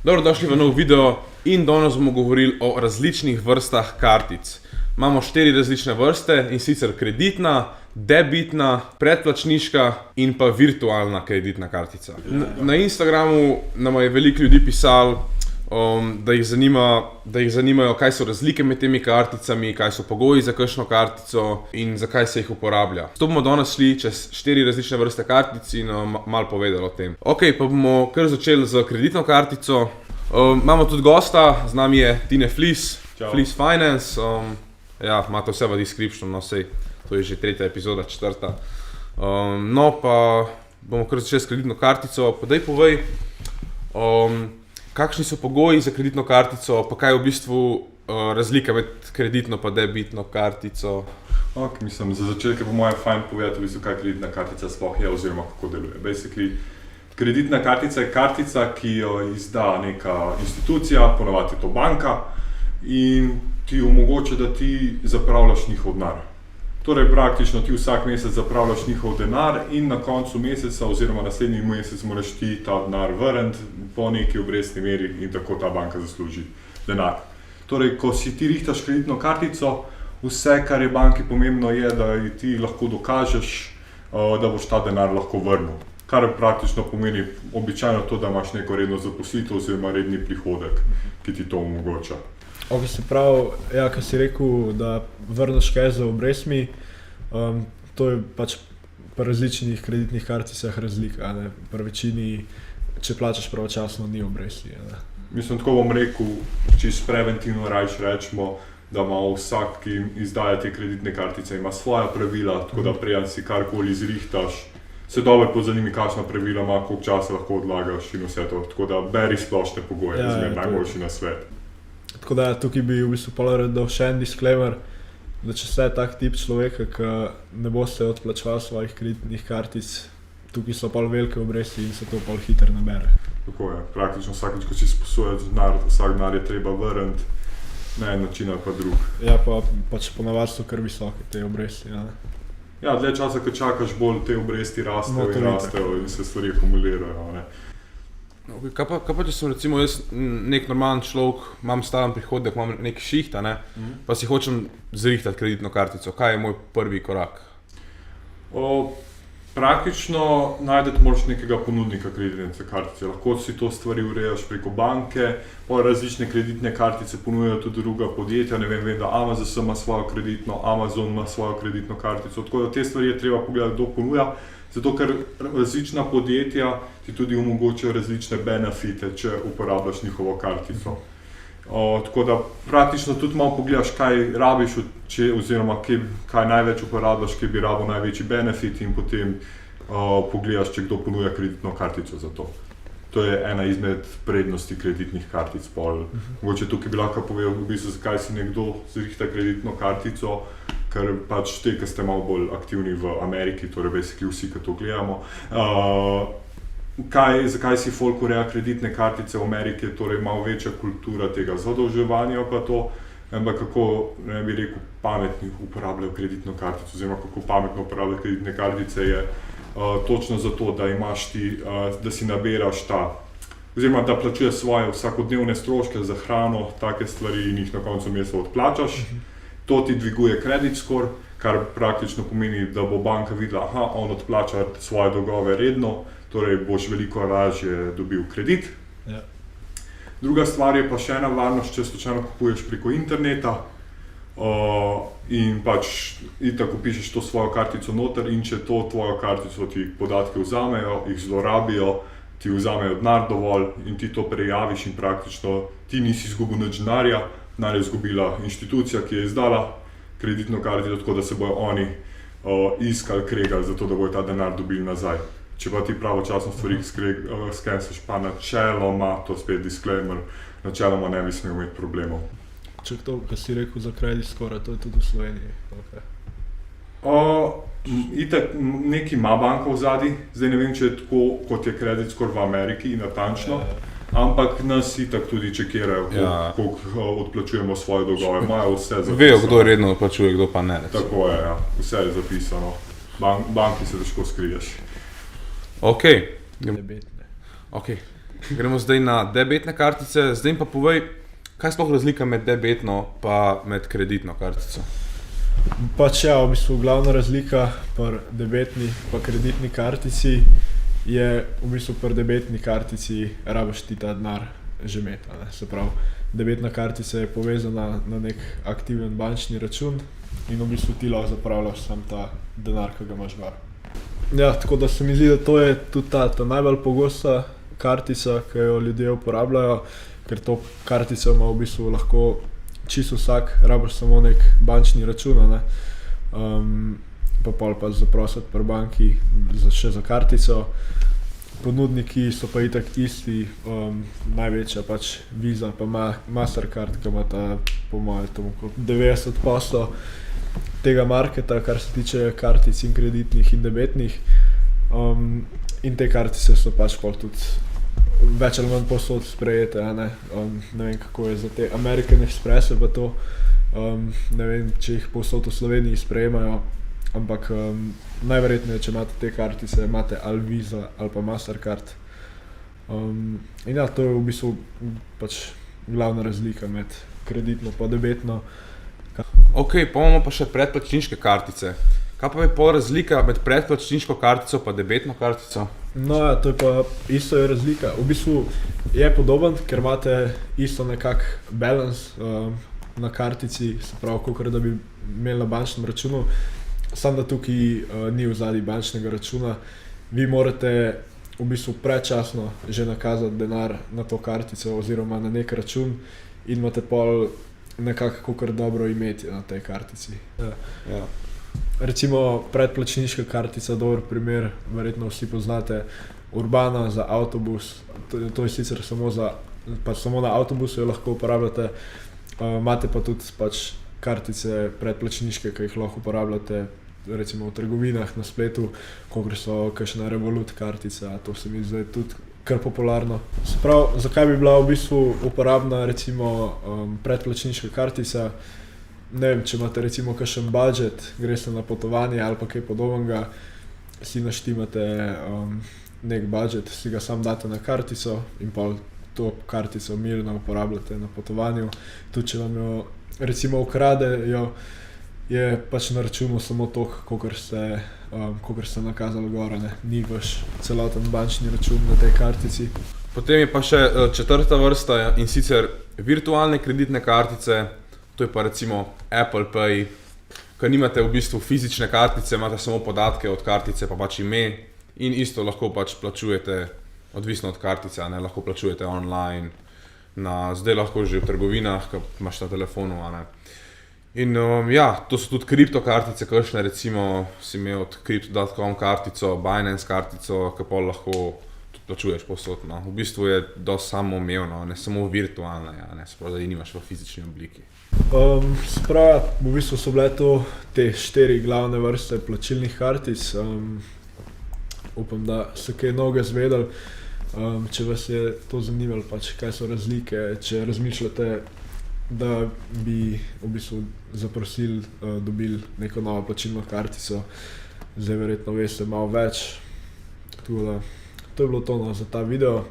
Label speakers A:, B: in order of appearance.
A: Dobrodošli v nov video in danes bomo govorili o različnih vrstah kartic. Imamo 4 različne vrste in sicer kreditna, debitna, predplačniška in pa virtualna kreditna kartica. Na Instagramu nam je veliko ljudi pisalo, da jih zanimajo, kaj so razlike med temi karticami, kaj so pogoji za kakšno kartico in zakaj se jih uporablja. Zato bomo danes šli čez 4 različne vrste kartic in malo povedali o tem. Ok, pa bomo kar začeli z kreditno kartico. Imamo tudi gosta, z nami je Tine Flis, Flis Finance. Ja, imate vse v descriptionu, no sej, to je že 3. epizoda, 4. No pa bomo kar začeli s kreditno kartico. Pa daj povej, kakšni so pogoji za kreditno kartico, pa kaj je v bistvu razlika med kreditno pa debitno kartico?
B: Mislim, za začetek po mojem fajn povedati, v bistvu, kaj kreditna kartica sploh je oziroma kako deluje. Basically, kreditna kartica je kartica, ki jo izda neka institucija, ponavadi je to banka, in ti omogoča, da ti zapravljaš njihov denar. Torej, praktično ti vsak mesec zapravljaš njihov denar in na koncu meseca oziroma naslednji mesec moraš ti ta denar vrniti po neki obrestni meri in tako ta banka zasluži denar. Torej, ko si ti rihtaš kreditno kartico, vse, kar je banki pomembno, je, da ti lahko dokažeš, da boš ta denar lahko vrnil. Kar praktično pomeni običajno to, da imaš neko redno zaposlitev oziroma redni prihodek, ki ti to omogoča.
C: Ok, se pravi, ja, ko si rekel, da vrneš kaj za obrestmi, to je pač pri različnih kreditnih karticah razlika, ne? Pri večini, če plačaš pravočasno, ni obresti.
B: Mislim, tako bom rekel, čisto preventivno rečemo, da ima vsak, ki izdaja te kreditne kartice, ima svoja pravila, tako da preden si karkoli zrihtaš, se dobro pozanimi, kakšna pravila ima, koliko časa lahko odlagaš in vse to, tako da beri splošne pogoje, zmer najboljši na svet.
C: Tako da tukaj bi v bistvu dal še en disclaimer, da če ste tak tip človeka, ki ne boste odplačevali svojih kreditnih kartic, tukaj so pol velike obresti in se to pol hitro nabere.
B: Tako je, praktično vsakič, ko si sposojaš denar, vsak denar je treba vrniti na en način ali pa drug.
C: Ja, pa pač ponavadi so kar visoke te obresti, ja.
B: Ja, dlje časa, ko čakaš, bolj te obresti rastejo in se stvari akumulirajo, ne.
A: Kaj pa če sem recimo jaz nek normalen človek, imam stalen prihodek, imam nek šiht, pa si hočem zrihtati kreditno kartico, kaj je moj prvi korak?
B: Praktično najdete moraš nekega ponudnika kreditne kartice, lahko si to stvari urejaš preko banke, različne kreditne kartice ponujajo tudi druga podjetja, ne vem, da Amazon ima svojo kreditno, Amazon ima svojo kreditno kartico, tako da te stvari je treba pogledati, kdo ponuja, zato ker različna podjetja ti tudi omogočajo različne benefite, če uporabljaš njihovo kartico. Tako da praktično tudi malo pogledaš, kaj rabiš, oziroma kaj največ uporabljaš, kje bi rabil največji benefit in potem pogledaš, če kdo ponuja kreditno kartico za to. To je ena izmed prednosti kreditnih kartic. Mogoče tukaj bi lahko povedal, v bistvu, zakaj si nekdo zrihta kreditno kartico, ker pač te, ki ste malo bolj aktivni v Ameriki, torej basically vsi, ki to gledamo, zakaj si folk ureja kreditne kartice v Ameriki, torej malo večja kultura tega zadolževanja pa to, ampak kako, ne bi rekel, pametni uporabljajo kreditno kartico, oziroma kako pametno uporabljajo kreditne kartice je točno zato, da imaš ti, da si naberaš oziroma da plačuješ svoje vsakodnevne stroške za hrano, take stvari in jih na koncu meseca odplačaš. To ti dviguje credit score, kar praktično pomeni, da bo banka videla, on odplača svoje dolgove redno, torej boš veliko lažje dobil kredit.
C: Ja.
B: Druga stvar je pa še ena varnost, če slučajno kupuješ preko interneta in pač itak vpišeš to svojo kartico noter in če to tvojo kartico ti podatke vzamejo, jih zlorabijo, ti vzamejo denar dovolj in ti to prejaviš in praktično ti nisi izgubil nič denarja, denar je izgubila institucija, ki je izdala kreditno kartico, tako da se bojo oni iskali, kregali za to, da bojo ta denar dobili nazaj. Če pa ti pravočasno stvari skensaš, pa načeloma, to spet disclaimer, načeloma ne bi smel imeti problemov.
C: Če to, kar si rekel za credit score, to je tudi v Sloveniji?
B: Itak nekaj ima banka v zadnji, zdaj ne vem, če je tako, kot je credit score v Ameriki, natančno, ampak nas itak tudi čekirajo, koliko odplačujemo svoje dolgove, imajo vse zapisano.
A: Vejo, kdo redno odplačuje, kdo pa ne.
B: Tako je, ja, vse je zapisano. Banki se težko skriješ.
A: Ok.
C: Debitne.
A: Ok. Gremo zdaj na debetne kartice. Zdaj pa povej, kaj je sploh razlika med debetno pa med kreditno kartico?
C: Pač ja, v bistvu glavna razlika pri debetni pa kreditni kartici je v bistvu pri debetni kartici rabiš ti ta denar že imeti, a ne. Se pravi, debetna kartica je povezana na nek aktiven bančni račun in v bistvu ti lahko zapravljaš sam ta denar, ki ga imaš gor. Ja, tako da se mi zdi, da to je tudi ta najbolj pogosta kartica, ki jo ljudje uporabljajo, ker to kartico ima v bistvu lahko čisto vsak, rabiš samo nek bančni račun, a ne. Pa pol pa zaprositi pri banki še za kartico. Ponudniki so pa itak isti, največja pač Visa pa Mastercard, ki imata po mojem tam okrog 90% tega marketa, kar se tiče kartic in kreditnih in debetnih. In te kartice so pač pol tudi več ali manj povsod sprejete, a ne. Ne vem, kako je za te American Expresse pa to, ne vem, če jih povsod v Sloveniji sprejemajo, ampak najverjetneje, če imate te kartice, imate ali Visa ali pa Mastercard. In ja, to je v bistvu pač glavna razlika med kreditno pa debetno.
A: Ok, pa imamo pa še predplačniške kartice. Kaj pa je pol razlika med predplačniško kartico pa debetno kartico?
C: No ja, to je pa isto je razlika. V bistvu je podoben, ker imate isto nekak balance na kartici, se pravi, kakor da bi imeli na bančnem računu, samo da tukaj ni vzadaj bančnega računa. Vi morate v bistvu predčasno že nakazati denar na to kartico oziroma na nek račun in imate pol nekako kakor dobro imeti na tej kartici.
A: Ja.
C: Recimo predplačniška kartica, dober primer, verjetno vsi poznate, Urbana za avtobus, to je sicer samo na avtobusu jo lahko uporabljate, imate pa tudi pač kartice predplačniške, ki jih lahko uporabljate recimo v trgovinah na spletu, kakor so kakšna Revolut kartica, to se mi zdi tudi kar popularno. Se pravi, zakaj bi bila v bistvu uporabna recimo predplačniška kartica? Ne vem, če imate recimo kakšen budget, greste na potovanje ali pa kaj podobnega, si naštimate nek budget, si ga sam date na kartico in pol to kartico mirno uporabljate na potovanju. Tudi če vam jo recimo ukradejo, je pač na računu samo toliko, kakor ste nakazali gor, ne. Ni vaš celoten bančni račun na tej kartici.
A: Potem je pa še četrta vrsta in sicer virtualne kreditne kartice. To je pa recimo Apple Pay, ko nimate v bistvu fizične kartice, imate samo podatke od kartice pa pač ime in isto lahko pač plačujete, odvisno od kartice, a ne, lahko plačujete online, zdaj lahko že v trgovinah, ko imaš na telefonu, a ne. In ja, to so tudi kriptokartice, kakšne recimo si imel od Crypto.com kartico, Binance kartico, ki pol lahko tudi plačuješ povsod, no. V bistvu je dosti samoumevno, ne samo virtualna, ja, ne, se pravi, da ji nimaš v fizični obliki.
C: Sprav, v bistvu so bile to te 4 glavne vrste plačilnih kartic. Upam, da ste kaj novega izvedeli. Če vas je to zanimalo, pač kaj so razlike, če razmišljate, da bi v bistvu zaprosili, dobili neko novo plačilno kartico, zdaj verjetno veste malo več. Tako da, to je bilo to, no, za ta video.